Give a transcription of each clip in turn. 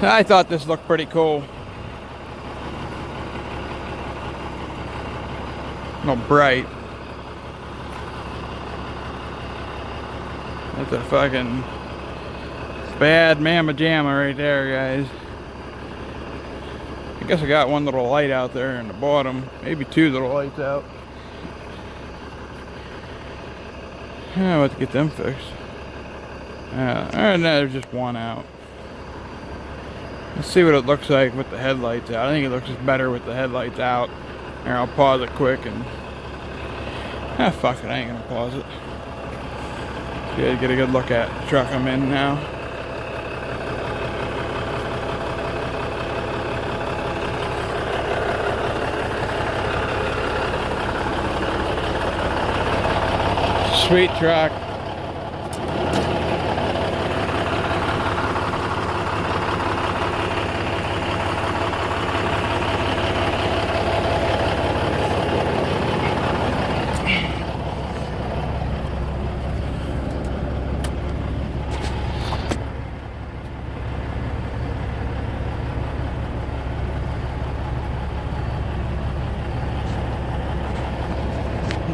I thought this looked pretty cool. No bright. That's a fucking bad mamma jamma right there, guys. I guess I got one little light out there in the bottom, maybe two little lights out. Yeah, I'll have to get them fixed. Alright, now there's just one out. Let's see what it looks like with the headlights out. I think it looks just better with the headlights out. Here, I'll pause it quick and... fuck it, I ain't gonna pause it. Good, get a good look at the truck I'm in now. Sweet truck.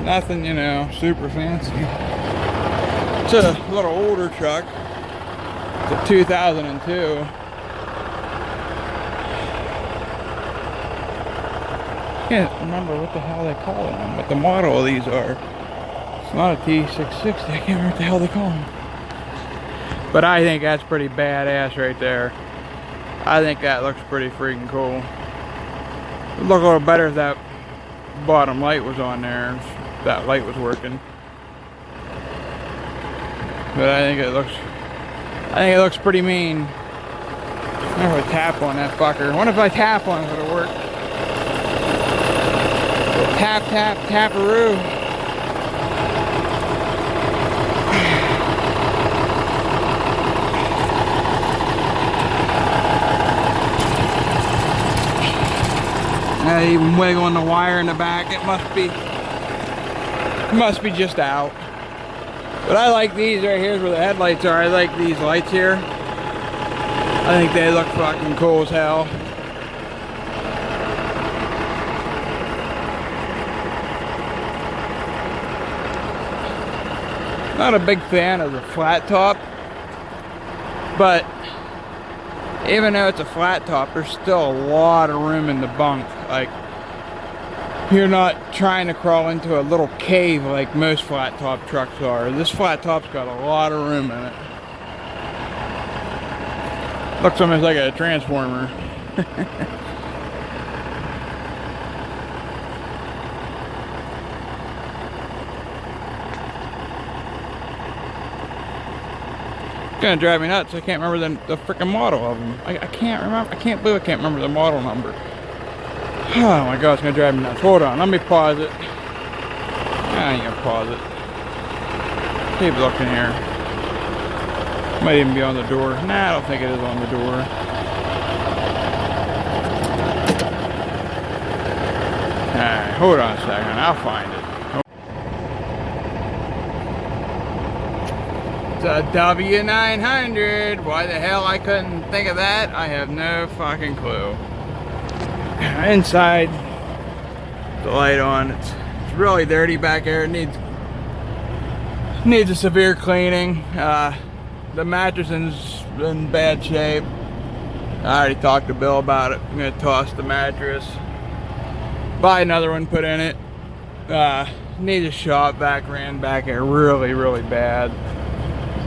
Nothing, you know, super fancy. It's a little older truck. It's a 2002. Can't remember what the hell they call them, what the model of these are. It's not a T660, I can't remember what the hell they call them. But I think that's pretty badass right there. I think that looks pretty freaking cool. It'd look a little better if that bottom light was on there, if that light was working. But I think it looks pretty mean. I wonder if I tap on that fucker. I wonder if I tap on it, it'll work. Tap, tap, taparoo. Even wiggling the wire in the back. It must be just out. But I like these right here where the headlights are. I like these lights here. I think they look fucking cool as hell. Not a big fan of the flat top, but even though it's a flat top, there's still a lot of room in the bunk. Like, you're not trying to crawl into a little cave like most flat top trucks are. This flat top's got a lot of room in it. Looks almost like a transformer. It's gonna drive me nuts. I can't remember the freaking model of them. I can't remember. I can't believe I can't remember the model number. Oh my god, it's gonna drive me nuts. Hold on, let me pause it. I ain't gonna pause it. Keep looking here. Might even be on the door. Nah, I don't think it is on the door. Alright, hold on a second. I'll find it. It's a W900. Why the hell I couldn't think of that, I have no fucking clue. Inside, the light on. It's really dirty back there. It needs a severe cleaning. The mattress is in bad shape. I already talked to Bill about it. I'm gonna toss the mattress, buy another one, put in it. Needs a shop vac ran back there really, really bad.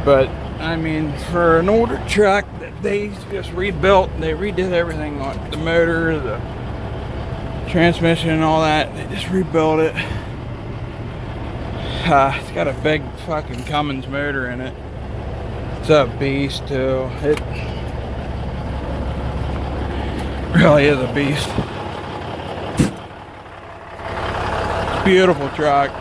But I mean, for an older truck that they just rebuilt, they redid everything on the motor, the transmission and all that. They just rebuilt it. It's got a big fucking Cummins motor in it. It's a beast too. It really is a beast. Beautiful truck.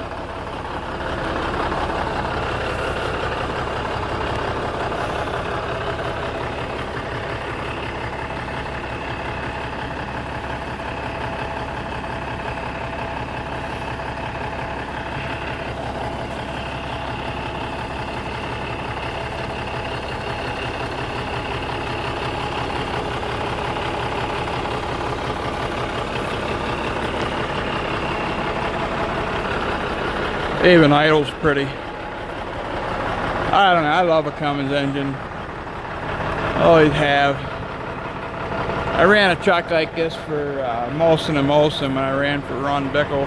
Even idle's pretty. I don't know, I love a Cummins engine. Always have. I ran a truck like this for Molson & Molson when I ran for Ron Bickle.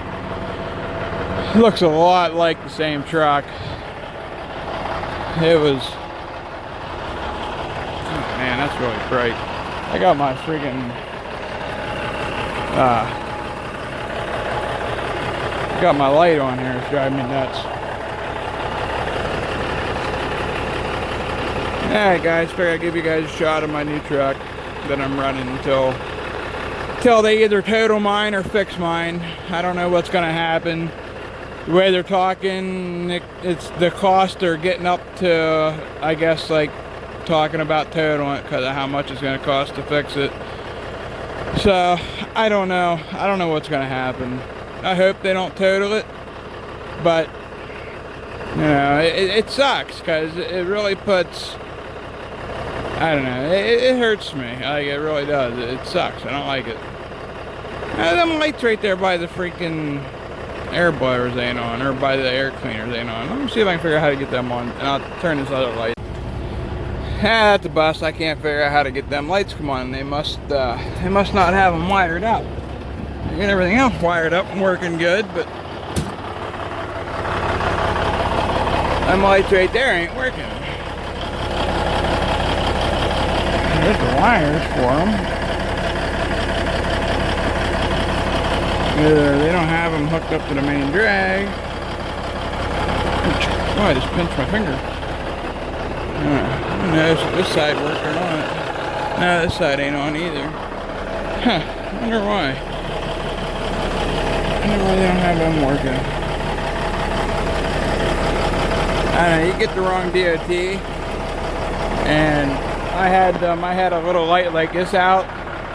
It looks a lot like the same truck. It was... Oh man, that's really bright. I got my freaking... got my light on here, it's driving me nuts. Alright guys, figured I'd give you guys a shot of my new truck that I'm running until they either total mine or fix mine. I don't know what's gonna happen. The way they're talking, it's the cost they're getting up to, I guess, like talking about totaling it because of how much it's gonna cost to fix it. So I don't know what's gonna happen. I hope they don't total it, but you know, it sucks because it really puts, I don't know, it hurts me. Like, it really does. It sucks. I don't like it. Them lights right there by the freaking air blowers ain't on, or by the air cleaners ain't on. Let me see if I can figure out how to get them on, and I'll turn this other light. That's a bust. I can't figure out how to get them lights come on. They must not have them wired up. They get everything else wired up and working good, but them lights right there ain't working. There's the wires for them. Either they don't have them hooked up to the main drag. Oh, I just pinched my finger. I don't know if this side worked or not. No, this side ain't on either. Huh, I wonder why. I wonder why they don't have them working. I don't know, you get the wrong DOT. And I had a little light like this out.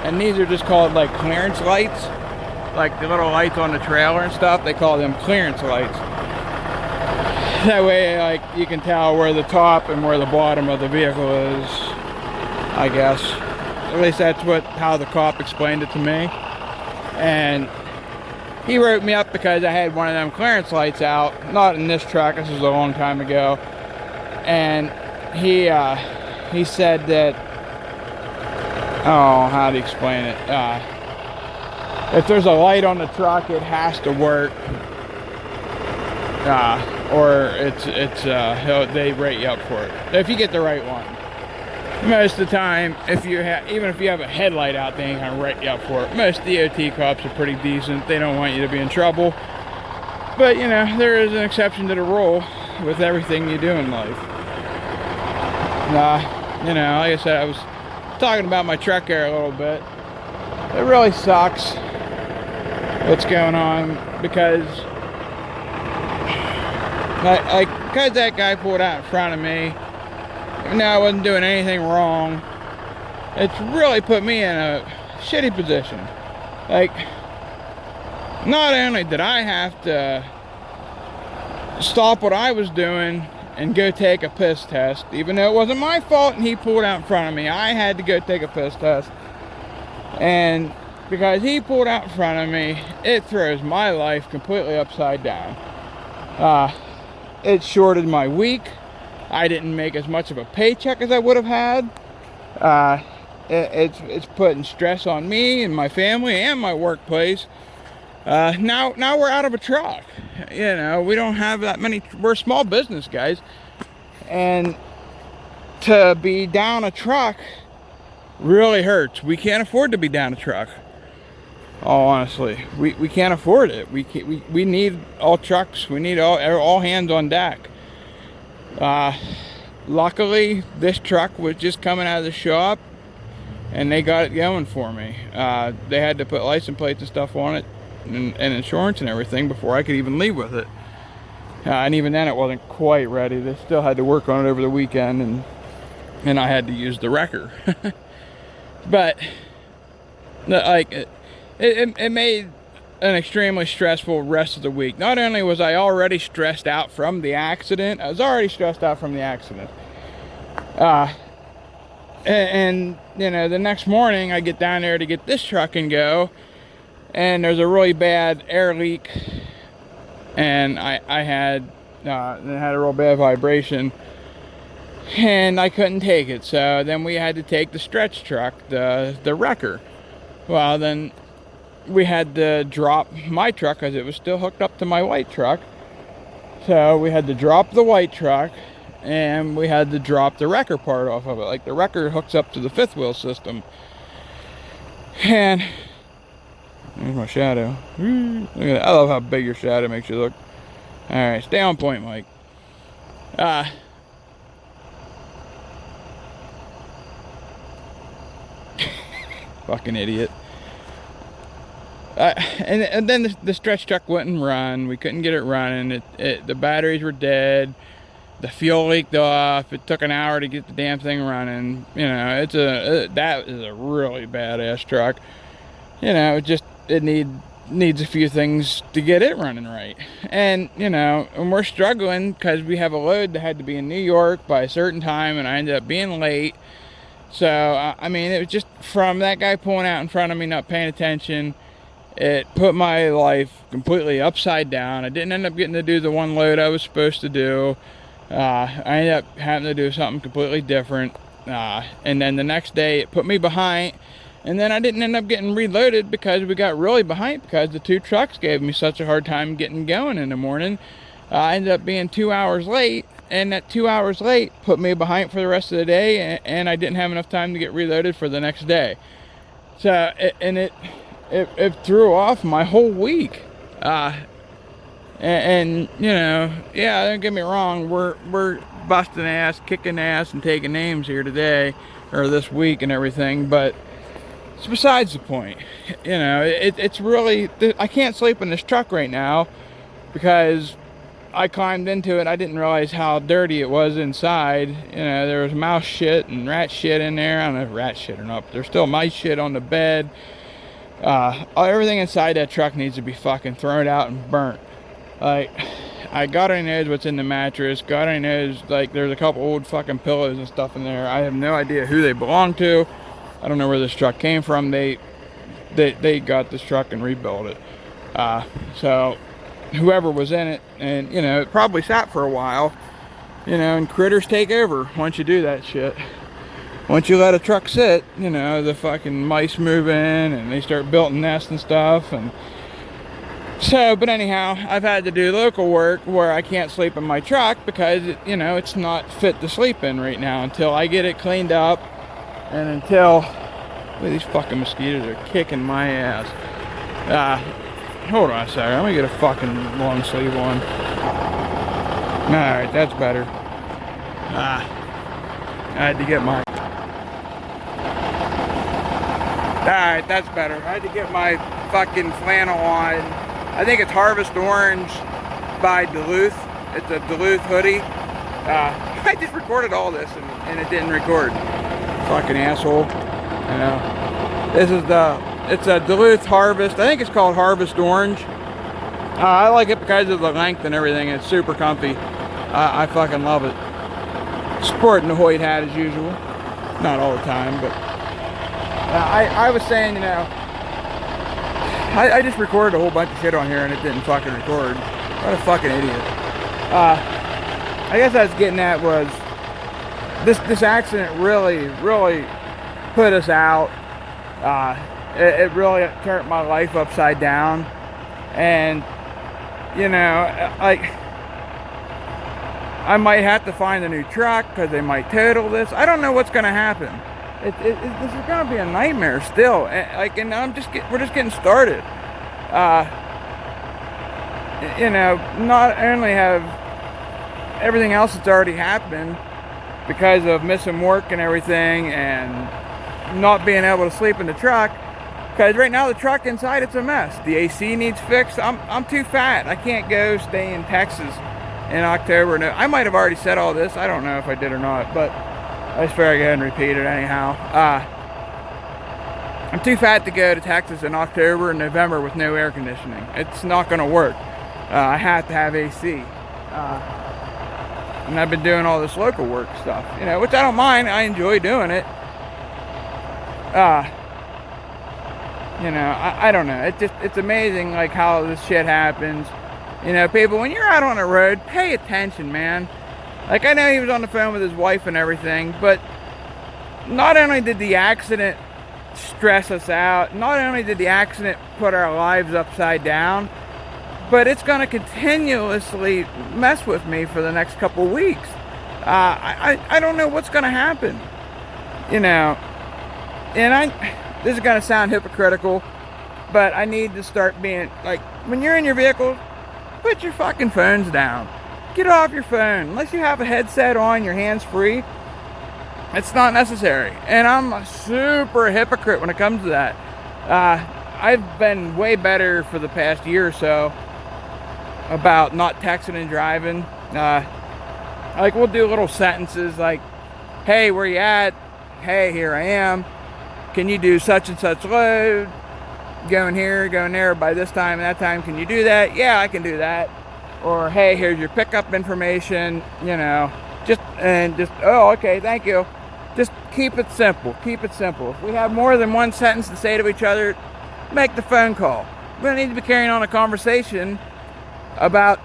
And these are just called like clearance lights. Like the little lights on the trailer and stuff, they call them clearance lights. That way, like, you can tell where the top and where the bottom of the vehicle is, I guess. At least that's how the cop explained it to me. And he wrote me up because I had one of them clearance lights out. Not in this truck, this was a long time ago. And he said that, oh, how to explain it? If there's a light on the truck, it has to work, or they rate you up for it. If you get the right one. Most of the time, even if you have a headlight out, they ain't gonna rate you up for it. Most DOT cops are pretty decent. They don't want you to be in trouble. But you know, there is an exception to the rule with everything you do in life. You know, like I said, I was talking about my truck here a little bit. It really sucks what's going on because that guy pulled out in front of me, even though I wasn't doing anything wrong, it's really put me in a shitty position. Like, not only did I have to stop what I was doing and go take a piss test, even though it wasn't my fault and he pulled out in front of me, I had to go take a piss test. And because he pulled out in front of me, it throws my life completely upside down. It shorted my week. I didn't make as much of a paycheck as I would have had. It's putting stress on me and my family and my workplace. Now we're out of a truck. You know, we don't have that many. We're small business guys, and to be down a truck really hurts. We can't afford to be down a truck. Oh, honestly, we can't afford it. We need all trucks. We need all hands on deck. Luckily, this truck was just coming out of the shop, and they got it going for me. They had to put license plates and stuff on it, and insurance and everything before I could even leave with it. And even then, it wasn't quite ready. They still had to work on it over the weekend, and I had to use the wrecker. But like it made an extremely stressful rest of the week. Not only was I already stressed out from the accident, and you know, the next morning I get down there to get this truck and go, and there's a really bad air leak and I had it had a real bad vibration, and I couldn't take it. So then we had to take the stretch truck, the wrecker. Well, then we had to drop my truck because it was still hooked up to my white truck. So we had to drop the white truck, and we had to drop the wrecker part off of it. Like, the wrecker hooks up to the fifth wheel system. And there's my shadow. Look at that. I love how big your shadow makes you look. Alright, stay on point, Mike. Fucking idiot. And then the stretch truck wouldn't run. We couldn't get it running. The batteries were dead. The fuel leaked off. It took an hour to get the damn thing running. You know, that is a really badass truck. You know, it needs a few things to get it running right. And you know, and we're struggling because we have a load that had to be in New York by a certain time, and I ended up being late. So I mean, it was just from that guy pulling out in front of me, not paying attention. It put my life completely upside down. I didn't end up getting to do the one load I was supposed to do. I ended up having to do something completely different. And then the next day it put me behind. And then I didn't end up getting reloaded because we got really behind because the two trucks gave me such a hard time getting going in the morning. I ended up being 2 hours late. And that 2 hours late put me behind for the rest of the day. And I didn't have enough time to get reloaded for the next day. So, it threw off my whole week. And you know, yeah, don't get me wrong, we're busting ass, kicking ass, and taking names here today, or this week and everything, but it's besides the point. You know, it's really, I can't sleep in this truck right now because I climbed into it. I didn't realize how dirty it was inside. You know, there was mouse shit and rat shit in there. I don't know if rat shit or not, but there's still mice shit on the bed. Everything inside that truck needs to be fucking thrown out and burnt. Like, God only knows what's in the mattress. God only knows, like, there's a couple old fucking pillows and stuff in there. I have no idea who they belong to. I don't know where this truck came from. They got this truck and rebuilt it. So whoever was in it, and you know, it probably sat for a while. You know, and critters take over once you do that shit. Once you let a truck sit, you know, the fucking mice move in and they start building nests and stuff. And so, but anyhow, I've had to do local work where I can't sleep in my truck because, you know, it's not fit to sleep in right now until I get it cleaned up and until, look, these fucking mosquitoes are kicking my ass. Hold on a second, let me get a fucking long sleeve on. Alright, that's better. I had to get my... Alright, that's better. I had to get my fucking flannel on. I think it's Harvest Orange by Duluth. It's a Duluth hoodie. I just recorded all this and it didn't record. Fucking asshole. You know. This is it's a Duluth Harvest. I think it's called Harvest Orange. I like it because of the length and everything. It's super comfy. I fucking love it. Sporting the Hoyt hat as usual. Not all the time, but... I was saying, you know, I just recorded a whole bunch of shit on here and it didn't fucking record. What a fucking idiot. I guess I was getting at was this accident really put us out. It really turned my life upside down. And, you know, like, I might have to find a new truck because they might total this. I don't know what's going to happen. This is gonna be a nightmare still. Like, and we're just getting started. You know, not only have everything else that's already happened because of missing work and everything, and not being able to sleep in the truck. Because right now the truck inside, it's a mess. The AC needs fixed. I'm too fat. I can't go stay in Texas in October. No, I might have already said all this. I don't know if I did or not, but. I just figured I'd go ahead and repeat it anyhow. I'm too fat to go to Texas in October and November with no air conditioning. It's not going to work. I have to have AC. And I've been doing all this local work stuff, you know, which I don't mind. I enjoy doing it. You know, I don't know. It's amazing, like, how this shit happens. You know, people, when you're out on the road, pay attention, man. Like, I know he was on the phone with his wife and everything, but not only did the accident stress us out, not only did the accident put our lives upside down, but it's going to continuously mess with me for the next couple weeks. I don't know what's going to happen, you know. And this is going to sound hypocritical, but I need to start being, like, when you're in your vehicle, put your fucking phones down. Get off your phone. Unless you have a headset on, your hands free, it's not necessary. And I'm a super hypocrite when it comes to that. I've been way better for the past year or so about not texting and driving. Like, we'll do little sentences like, hey, where you at? Hey, here I am. Can you do such and such load? Going here, going there by this time and that time. Can you do that? Yeah, I can do that. Or, hey, here's your pickup information. You know, oh, okay, thank you. Just keep it simple. Keep it simple. If we have more than one sentence to say to each other, make the phone call. We don't need to be carrying on a conversation about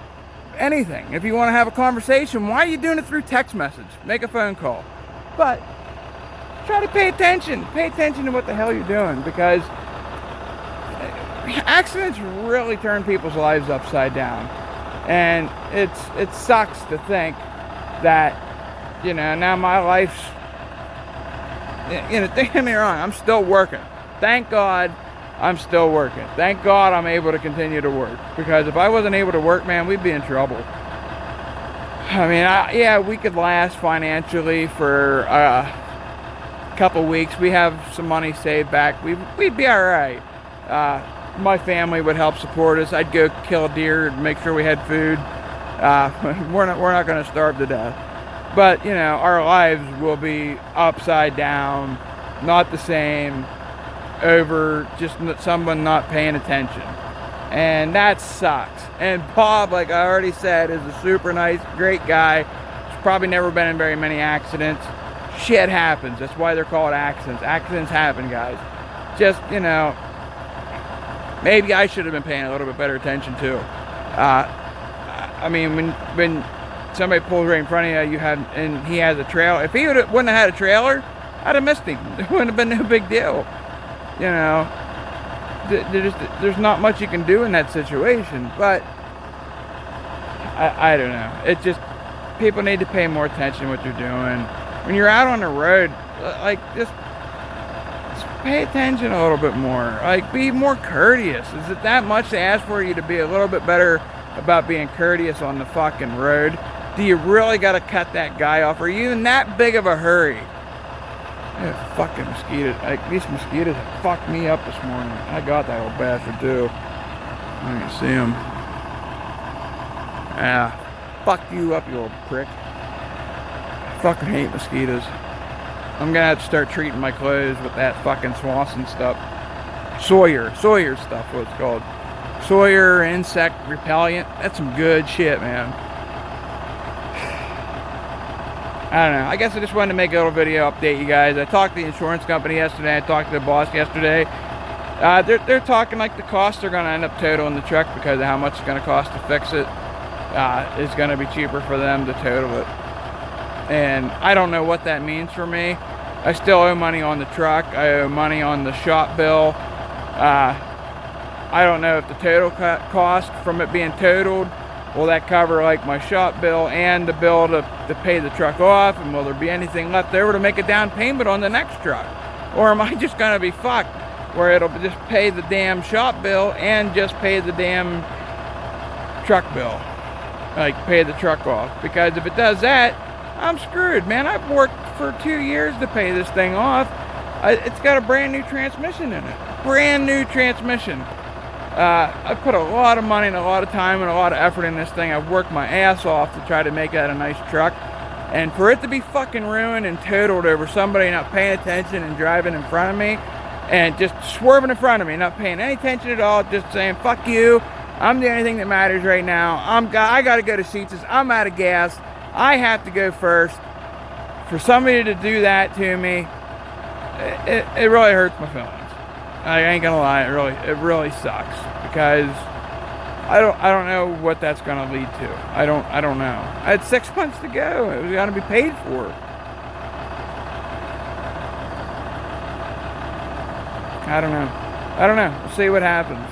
anything. If you want to have a conversation, why are you doing it through text message? Make a phone call. But try to pay attention. Pay attention to what the hell you're doing, because accidents really turn people's lives upside down. And it sucks to think that, you know, now my life's, you know, don't get me wrong, I'm still working. Thank God I'm still working. Thank God I'm able to continue to work. Because if I wasn't able to work, man, we'd be in trouble. I mean, yeah, we could last financially for a couple weeks. We have some money saved back. We'd be all right. My family would help support us. I'd go kill a deer and make sure we had food. We're not going to starve to death. But, you know, our lives will be upside down, not the same, over just someone not paying attention. And that sucks. And Bob, like I already said, is a super nice, great guy. He's probably never been in very many accidents. Shit happens. That's why they're called accidents. Accidents happen, guys. Just, you know, maybe I should have been paying a little bit better attention too. I mean, when somebody pulls right in front of you, and he has a trailer. If he wouldn't have had a trailer, I'd have missed him. It wouldn't have been no big deal. You know, there's not much you can do in that situation. But I don't know. It just, people need to pay more attention to what they're doing. When you're out on the road, like, just pay attention a little bit more. Like, be more courteous. Is it that much to ask for you to be a little bit better about being courteous on the fucking road? Do you really got to cut that guy off? Are you in that big of a hurry? Fucking mosquitoes. Like, these mosquitoes have fucked me up this morning. I got that old bastard too. I can see him. Yeah. Fuck you up, you old prick. I fucking hate mosquitoes. I'm gonna have to start treating my clothes with that fucking Swanson stuff. Sawyer stuff, what it's called. Sawyer insect repellent. That's some good shit, man. I don't know. I guess I just wanted to make a little video update you guys. I talked to the insurance company yesterday. I talked to the boss yesterday. They're talking like the costs are going to end up total in the truck because of how much it's going to cost to fix it. It's going to be cheaper for them to total it. And I don't know what that means for me. I still owe money on the truck. I owe money on the shop bill. I don't know if the total cost from it being totaled, will that cover like my shop bill and the bill to pay the truck off, and will there be anything left over to make a down payment on the next truck? Or am I just going to be fucked where it'll just pay the damn shop bill and just pay the damn truck bill? Like, pay the truck off. Because if it does that, I'm screwed, man. I've worked for 2 years to pay this thing off. It's got a brand new transmission in it. Brand new transmission. I put a lot of money and a lot of time and a lot of effort in this thing. I've worked my ass off to try to make that a nice truck. And for it to be fucking ruined and totaled over somebody not paying attention and driving in front of me and just swerving in front of me, not paying any attention at all, just saying, fuck you, I'm the only thing that matters right now. I got to go to Sheetz. I'm out of gas. I have to go first. For somebody to do that to me, it really hurts my feelings. I ain't gonna lie, it really sucks, because I don't know what that's gonna lead to. I don't know. I had 6 months to go. It was gonna be paid for. I don't know. I don't know. We'll see what happens.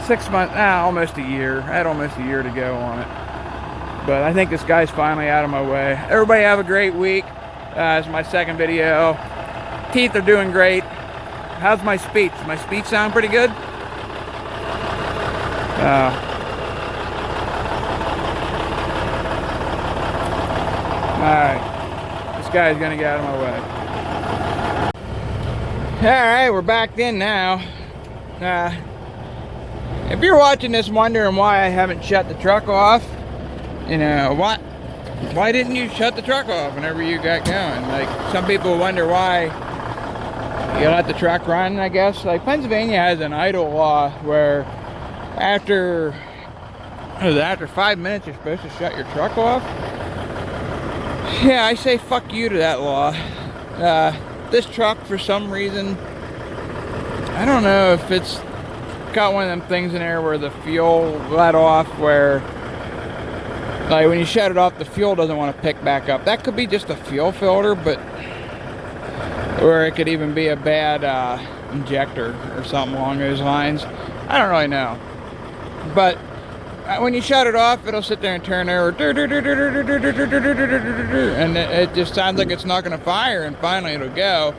6 months, almost a year. I had almost a year to go on it. But I think this guy's finally out of my way. Everybody have a great week. It's my second video. Teeth are doing great. How's my speech? Does my speech sound pretty good? Alright. This guy's gonna get out of my way. Alright, we're back in now. If you're watching this wondering why I haven't shut the truck off, you know, why didn't you shut the truck off whenever you got going? Like, some people wonder why you let the truck run, I guess. Like, Pennsylvania has an idle law where after 5 minutes you're supposed to shut your truck off. Yeah, I say fuck you to that law. This truck, for some reason, I don't know if it's got one of them things in there where the fuel let off, where like when you shut it off the fuel doesn't want to pick back up. That could be just a fuel filter, but or it could even be a bad injector or something along those lines. I don't really know, but when you shut it off, it'll sit there and turn over, and it just sounds like it's not going to fire, and finally it'll go.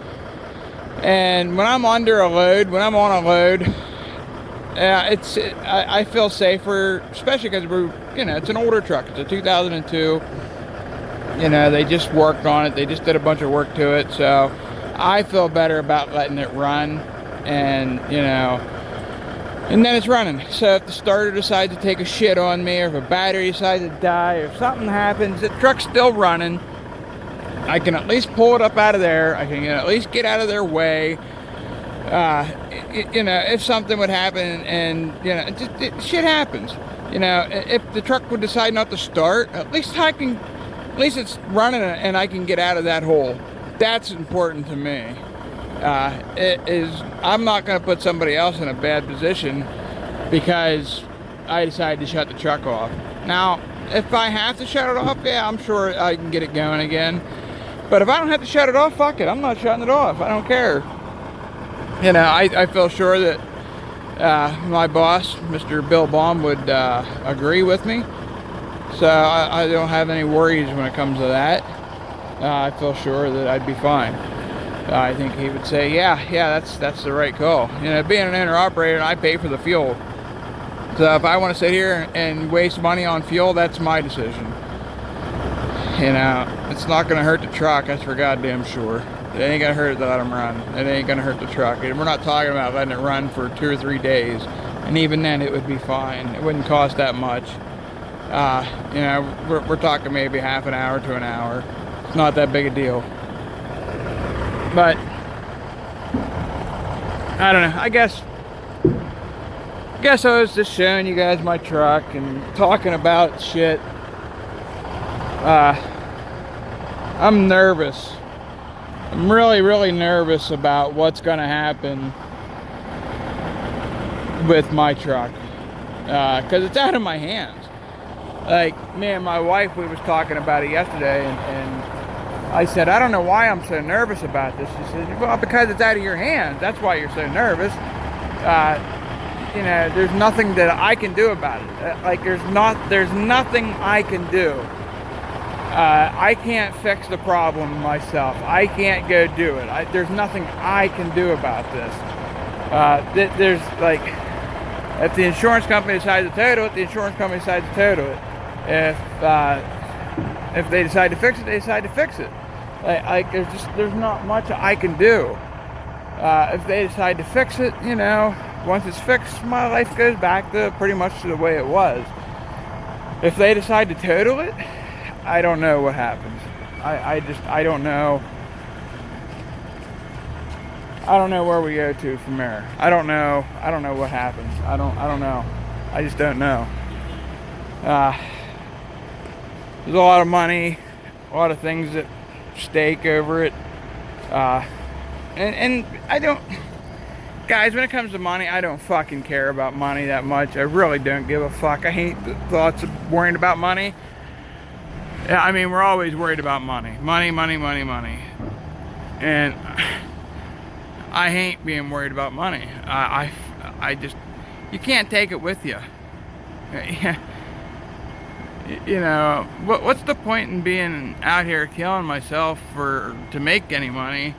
And when I'm under a load, when I'm on a load, I feel safer, especially because it's an older truck. It's a 2002. You know, they just worked on it. They just did a bunch of work to it, so I feel better about letting it run, and and then it's running. So if the starter decides to take a shit on me, or if a battery decides to die, or if something happens, the truck's still running. I can at least pull it up out of there. I can at least get out of their way. If something would happen, and shit happens. If the truck would decide not to start, at least it's running and I can get out of that hole. That's important to me. I'm not going to put somebody else in a bad position because I decided to shut the truck off. Now, if I have to shut it off, yeah, I'm sure I can get it going again. But if I don't have to shut it off, fuck it. I'm not shutting it off. I don't care. I feel sure that my boss, Mr. Bill Baum, would agree with me. So I don't have any worries when it comes to that. I feel sure that I'd be fine. I think he would say, yeah, that's the right call. Being an owner-operator, I pay for the fuel. So if I want to sit here and waste money on fuel, that's my decision. It's not going to hurt the truck, that's for goddamn sure. It ain't going to hurt to let them run. It ain't going to hurt the truck. And we're not talking about letting it run for 2 or 3 days. And even then, it would be fine. It wouldn't cost that much. We're talking maybe half an hour to an hour. It's not that big a deal. But I don't know. I guess I was just showing you guys my truck and talking about shit. I'm nervous. I'm really, really nervous about what's going to happen with my truck. Because it's out of my hands. Like, me and my wife, we was talking about it yesterday, and I said, I don't know why I'm so nervous about this. She said, well, because it's out of your hands. That's why you're so nervous. There's nothing that I can do about it. There's nothing I can do. I can't fix the problem myself. I can't go do it. There's nothing I can do about this. If the insurance company decides to total it, the insurance company decides to total it. If they decide to fix it, they decide to fix it. There's not much I can do. If they decide to fix it, once it's fixed, my life goes back to pretty much the way it was. If they decide to total it, I don't know what happens. I don't know. I don't know where we go to from there. I don't know what happens. I don't know. I just don't know. There's a lot of money, a lot of things at stake over it. And I don't, Guys, when it comes to money, I don't fucking care about money that much. I really don't give a fuck. I hate the thoughts of worrying about money. Yeah, I mean, we're always worried about money. Money, money, money, money. And I hate being worried about money. I just, you can't take it with you. You know, what's the point in being out here killing myself to make any money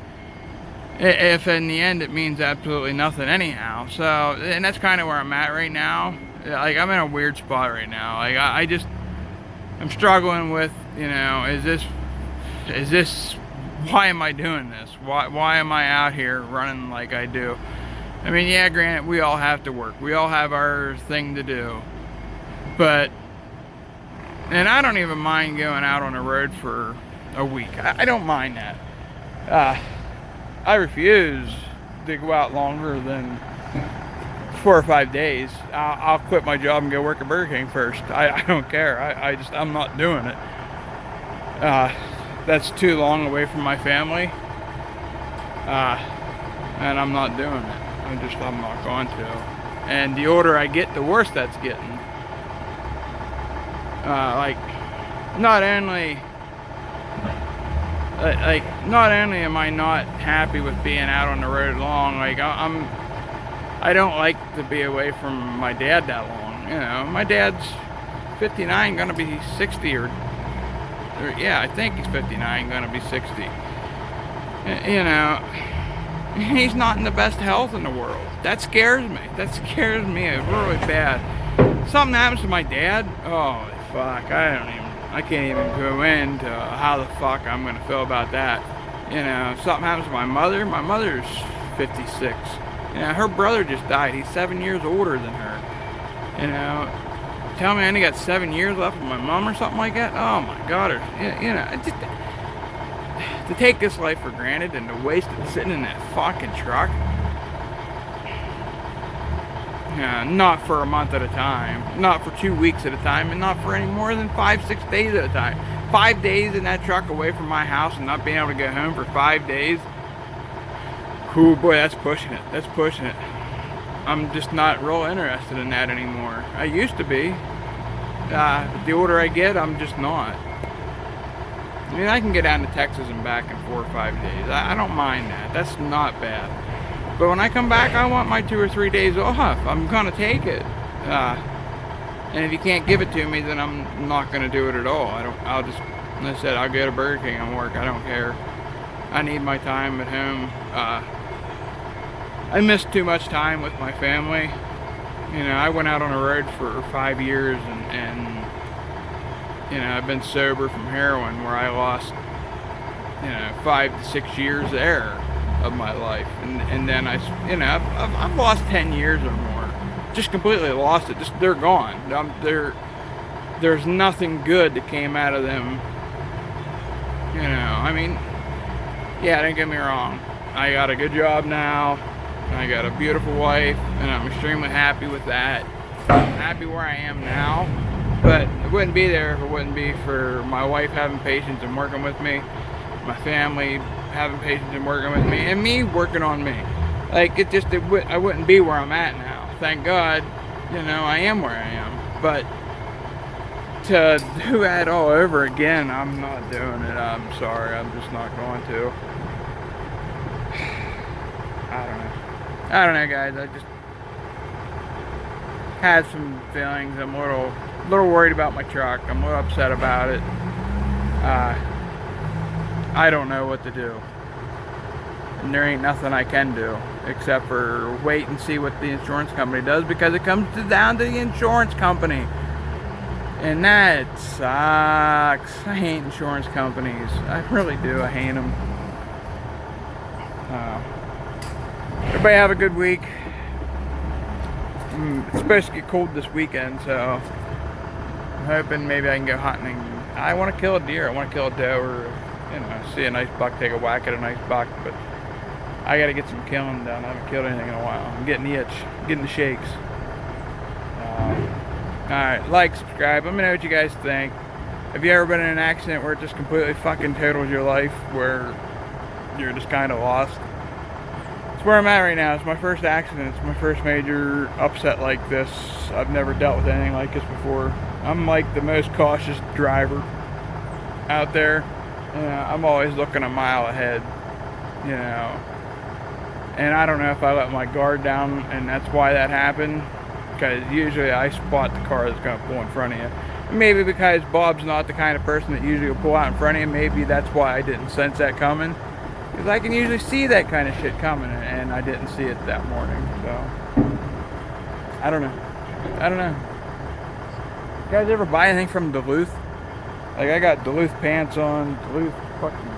if in the end it means absolutely nothing anyhow? So, and that's kind of where I'm at right now. Like, I'm in a weird spot right now. Like, I'm struggling with, you know, is this, why am I doing this? Why am I out here running like I do? I mean, yeah, granted, we all have to work. We all have our thing to do. But, and I don't even mind going out on the road for a week. I don't mind that. I refuse to go out longer than 4 or 5 days. I'll quit my job and go work at Burger King first. I don't care. I'm not doing it. That's too long away from my family. And I'm not doing it. I'm not going to. And the older I get, the worse that's getting. Like, not only am I not happy with being out on the road long, like I don't like to be away from my dad that long. You know, my dad's 59, gonna be 60, or yeah, I think he's 59, gonna be 60. You know, he's not in the best health in the world. That scares me. That scares me really bad. Something happens to my dad, oh fuck, I can't even go into how the fuck I'm gonna feel about that. You know, something happens to my mother's 56. You know, her brother just died. He's 7 years older than her. You know, tell me I only got 7 years left with my mom or something like that. Oh my god, you know, just to take this life for granted and to waste it sitting in that fucking truck. Yeah, not for a month at a time, not for 2 weeks at a time, and not for any more than 5-6 days at a time. 5 days in that truck away from my house and not being able to go home for 5 days. Ooh, boy, that's pushing it. That's pushing it. I'm just not real interested in that anymore. I used to be. The older I get, I'm just not. I mean, I can get down to Texas and back in 4 or 5 days. I don't mind that. That's not bad. But when I come back, I want my 2 or 3 days off. I'm gonna take it. And if you can't give it to me, then I'm not gonna do it at all. I'll just, like I said, I'll go to Burger King and work. I don't care. I need my time at home. I missed too much time with my family. You know, I went out on the road for 5 years and you know, I've been sober from heroin, where I lost, you know, 5 to 6 years there of my life, and then I've lost 10 years or more, just completely lost it. Just, they're gone. There's nothing good that came out of them. You know, I mean, yeah, don't get me wrong. I got a good job now. I got a beautiful wife, and I'm extremely happy with that. I'm happy where I am now, but I wouldn't be there if it wouldn't be for my wife having patience and working with me, my family having patience and working with me, and me working on me. Like, I wouldn't be where I'm at now. Thank God, you know, I am where I am. But to do that all over again, I'm not doing it. I'm sorry, I'm just not going to. I don't know, guys. I just had some feelings. I'm a little worried about my truck. I'm a little upset about it. I don't know what to do. And there ain't nothing I can do except for wait and see what the insurance company does, because it comes down to the insurance company. And that sucks. I hate insurance companies. I really do. I hate them. Everybody have a good week. It's supposed to get cold this weekend, so I'm hoping maybe I can go hunting. I want to kill a deer. I want to kill a doe, or, you know, see a nice buck, take a whack at a nice buck. But I got to get some killing done. I haven't killed anything in a while. I'm getting the itch, getting the shakes. Alright, like, subscribe. Let me know what you guys think. Have you ever been in an accident where it just completely fucking totals your life, where you're just kind of lost? It's where I'm at right now. It's my first accident. It's my first major upset like this. I've never dealt with anything like this before. I'm like the most cautious driver out there. I'm always looking a mile ahead, you know. And I don't know if I let my guard down and that's why that happened. Because usually I spot the car that's going to pull in front of you. Maybe because Bob's not the kind of person that usually will pull out in front of you. Maybe that's why I didn't sense that coming. Because I can usually see that kind of shit coming, and I didn't see it that morning. So, I don't know. You guys ever buy anything from Duluth? Like, I got Duluth pants on, Duluth fucking...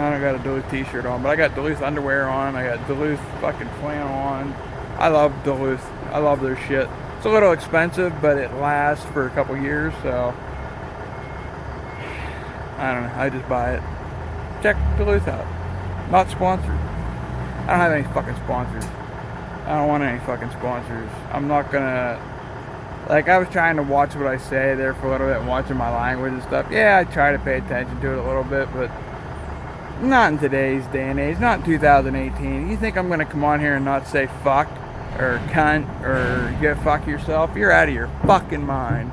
I don't got a Duluth t-shirt on, but I got Duluth underwear on, I got Duluth fucking flannel on. I love Duluth. I love their shit. It's a little expensive, but it lasts for a couple years, so... I don't know, I just buy it. Check Duluth out. Not sponsored. I don't have any fucking sponsors. I don't want any fucking sponsors. I'm not gonna... Like, I was trying to watch what I say there for a little bit and watching my language and stuff. Yeah, I try to pay attention to it a little bit, but not in today's day and age. Not in 2018. You think I'm gonna come on here and not say fuck or cunt or go fuck yourself? You're out of your fucking mind.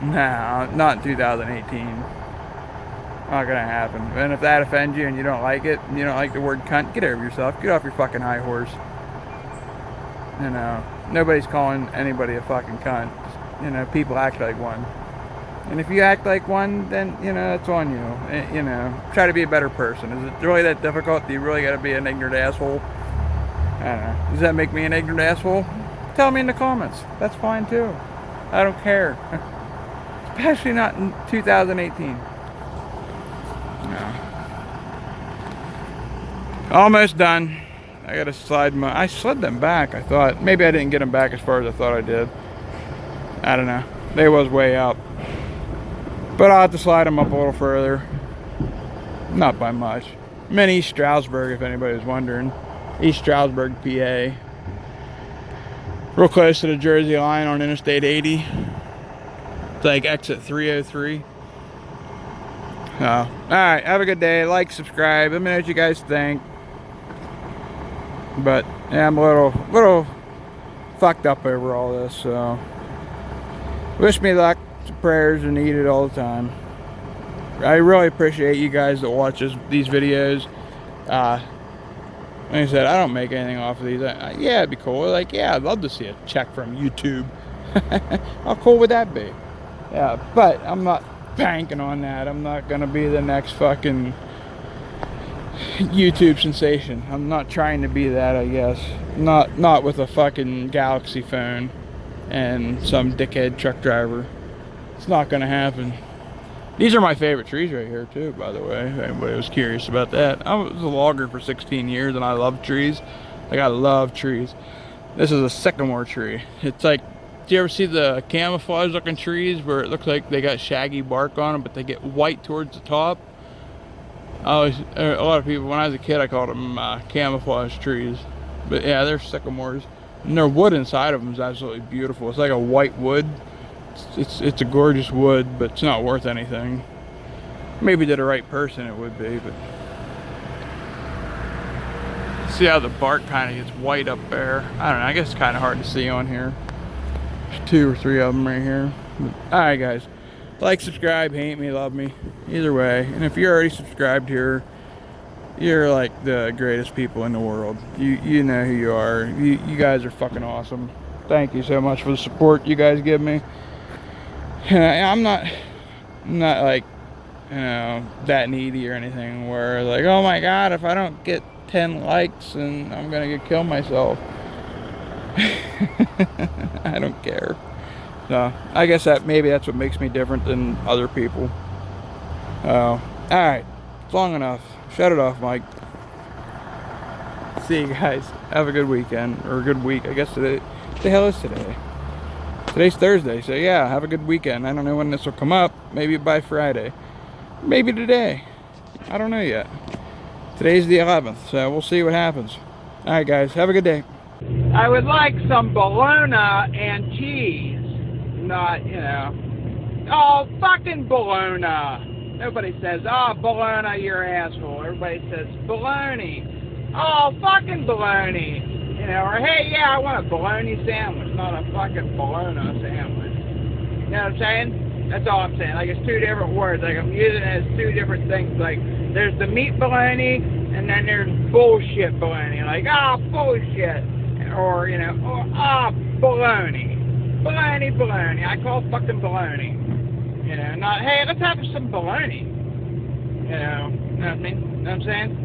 No, not in 2018. Not gonna happen. And if that offends you and you don't like it, and you don't like the word cunt, get over yourself. Get off your fucking high horse. You know, nobody's calling anybody a fucking cunt. You know, people act like one. And if you act like one, then, you know, that's on you. You know, try to be a better person. Is it really that difficult? Do you really gotta be an ignorant asshole? I don't know. Does that make me an ignorant asshole? Tell me in the comments. That's fine too. I don't care. Especially not in 2018. No. Almost done. I gotta slide my... I slid them back, I thought. Maybe I didn't get them back as far as I thought I did. I don't know. They was way up. But I'll have to slide them up a little further. Not by much. I'm in East Stroudsburg, if anybody was wondering. East Stroudsburg, PA. Real close to the Jersey line on Interstate 80. It's like exit 303. Alright, have a good day. Like, subscribe. Let me know what you guys think. But yeah, I'm a little fucked up over all this, so wish me luck, some prayers are needed all the time. I really appreciate you guys that watch these videos. Like I said, I don't make anything off of these. Yeah, it'd be cool. Like, yeah, I'd love to see a check from YouTube. How cool would that be? Yeah, but I'm not banking on that. I'm not gonna be the next fucking YouTube sensation. I'm not trying to be that, I guess. Not with a fucking Galaxy phone and some dickhead truck driver. It's not gonna happen. These are my favorite trees right here too, by the way, if anybody was curious about that. I was a logger for 16 years and I love trees. Like, I love trees. This is a sycamore tree. It's like, do you ever see the camouflage looking trees where it looks like they got shaggy bark on them but they get white towards the top? A lot of people, when I was a kid, I called them camouflage trees. But yeah, they're sycamores. And their wood inside of them is absolutely beautiful. It's like a white wood. It's a gorgeous wood, but it's not worth anything. Maybe to the right person it would be, but... See how the bark kind of gets white up there? I don't know, I guess it's kind of hard to see on here. There's 2 or 3 of them right here. Alright guys, like, subscribe, hate me, love me, either way. And if you're already subscribed here, you're like the greatest people in the world. You know who you are. You guys are fucking awesome. Thank you so much for the support you guys give me. I'm not like, you know, that needy or anything where like, oh my god, if I don't get 10 likes and I'm gonna kill myself. I don't care. So I guess maybe that's what makes me different than other people. Alright, it's long enough. Shut it off, Mike. See you guys. Have a good weekend, or a good week. I guess today. What the hell is today? Today's Thursday, so yeah, have a good weekend. I don't know when this will come up. Maybe by Friday. Maybe today. I don't know yet. Today's the 11th, so we'll see what happens. Alright guys, have a good day. I would like some bologna and cheese. Not, you know. Oh, fucking bologna. Nobody says, oh, bologna, you're an asshole. Everybody says bologna. oh, fucking bologna. You know, or hey, yeah, I want a bologna sandwich, not a fucking bologna sandwich. You know what I'm saying? That's all I'm saying. Like, it's two different words. Like, I'm using it as two different things. Like, there's the meat bologna, and then there's bullshit bologna. Like, ah, bullshit. Or, you know, bologna. Bologna. I call fucking bologna. You know, not, hey, let's have some bologna. You know what I mean? Know what I'm saying?